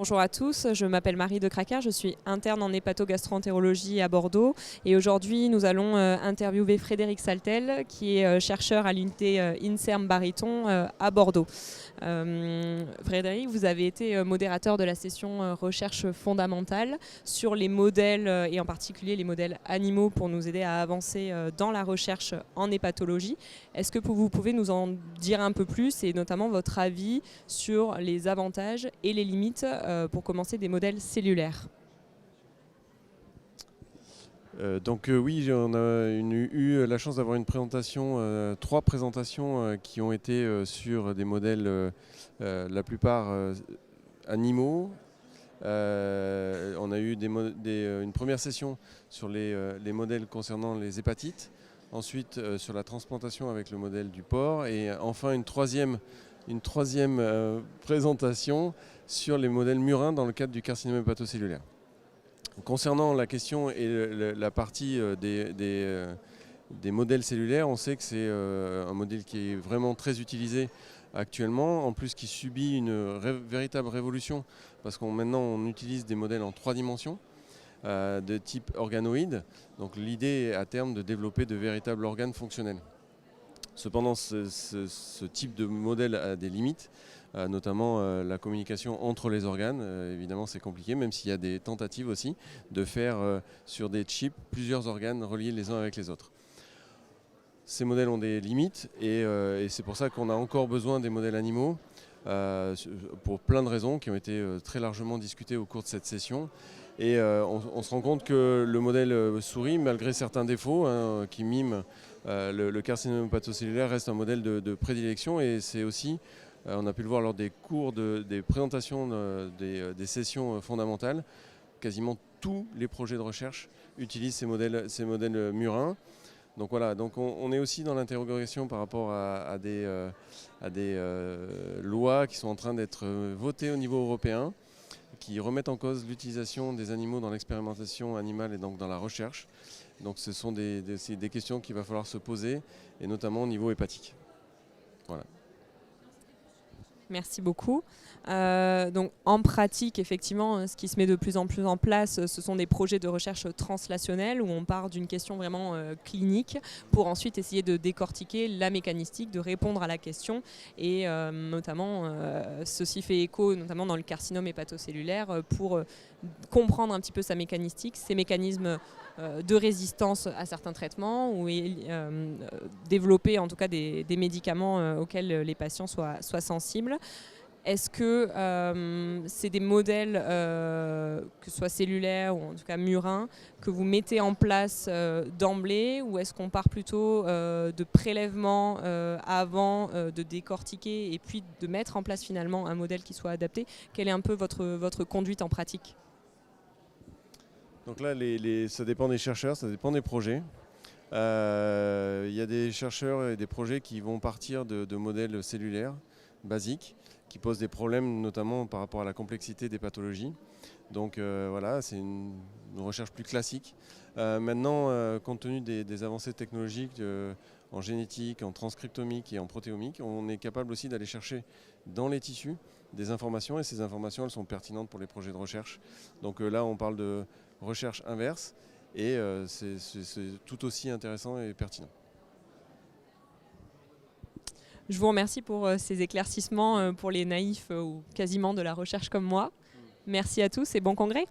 Bonjour à tous, je m'appelle Marie de Craquer, je suis interne en hépatogastroentérologie à Bordeaux et aujourd'hui nous allons interviewer Frédéric Saltel qui est chercheur à l'unité INSERM Bariton à Bordeaux. Frédéric, vous avez été modérateur de la session recherche fondamentale sur les modèles et en particulier les modèles animaux pour nous aider à avancer dans la recherche en hépatologie. Est-ce que vous pouvez nous en dire un peu plus et notamment votre avis sur les avantages et les limites pour commencer des modèles cellulaires? Oui, on a eu la chance d'avoir une présentation, 3 présentations qui ont été sur des modèles, la plupart animaux. On a eu une première session sur les modèles concernant les hépatites, ensuite sur la transplantation avec le modèle du porc et enfin une troisième présentation sur les modèles murins dans le cadre du carcinome hépatocellulaire. Concernant la question et la partie des modèles cellulaires, on sait que c'est un modèle qui est vraiment très utilisé actuellement, en plus qui subit une véritable révolution parce qu'on maintenant on utilise des modèles en 3 dimensions de type organoïde. Donc l'idée est à terme de développer de véritables organes fonctionnels. Cependant, ce type de modèle a des limites, notamment la communication entre les organes. Évidemment, c'est compliqué, même s'il y a des tentatives aussi de faire sur des chips plusieurs organes reliés les uns avec les autres. Ces modèles ont des limites et c'est pour ça qu'on a encore besoin des modèles animaux pour plein de raisons qui ont été très largement discutées au cours de cette session. Et on se rend compte que le modèle souris, malgré certains défauts qui miment le carcinome hépatocellulaire, reste un modèle de prédilection. Et c'est aussi, on a pu le voir lors des cours, des présentations des sessions fondamentales, quasiment tous les projets de recherche utilisent ces modèles murins. Donc voilà, donc on est aussi dans l'interrogation par rapport à des lois qui sont en train d'être votées au niveau européen, qui remettent en cause l'utilisation des animaux dans l'expérimentation animale et donc dans la recherche. Donc ce sont des questions qu'il va falloir se poser, et notamment au niveau hépatique. Voilà. Merci beaucoup. Donc, en pratique, effectivement, ce qui se met de plus en plus en place, ce sont des projets de recherche translationnelle où on part d'une question vraiment clinique pour ensuite essayer de décortiquer la mécanistique, de répondre à la question. Et notamment, ceci fait écho, notamment dans le carcinome hépatocellulaire, pour comprendre un petit peu sa mécanistique, ses mécanismes de résistance à certains traitements ou développer en tout cas des médicaments auxquels les patients soient sensibles. Est-ce que c'est des modèles, que ce soit cellulaires ou en tout cas murins, que vous mettez en place d'emblée, ou est-ce qu'on part plutôt de prélèvements avant de décortiquer et puis de mettre en place finalement un modèle qui soit adapté? Quelle est un peu votre conduite en pratique? Donc là, ça dépend des chercheurs, ça dépend des projets. Il y a des chercheurs et des projets qui vont partir de modèles cellulaires basiques, qui posent des problèmes notamment par rapport à la complexité des pathologies. Donc voilà, c'est une recherche plus classique. Maintenant, compte tenu des avancées technologiques en génétique, en transcriptomique et en protéomique, on est capable aussi d'aller chercher dans les tissus des informations, et ces informations elles sont pertinentes pour les projets de recherche. Donc là on parle de recherche inverse, et c'est tout aussi intéressant et pertinent. Je vous remercie pour ces éclaircissements pour les naïfs ou quasiment de la recherche comme moi. Merci à tous et bon congrès.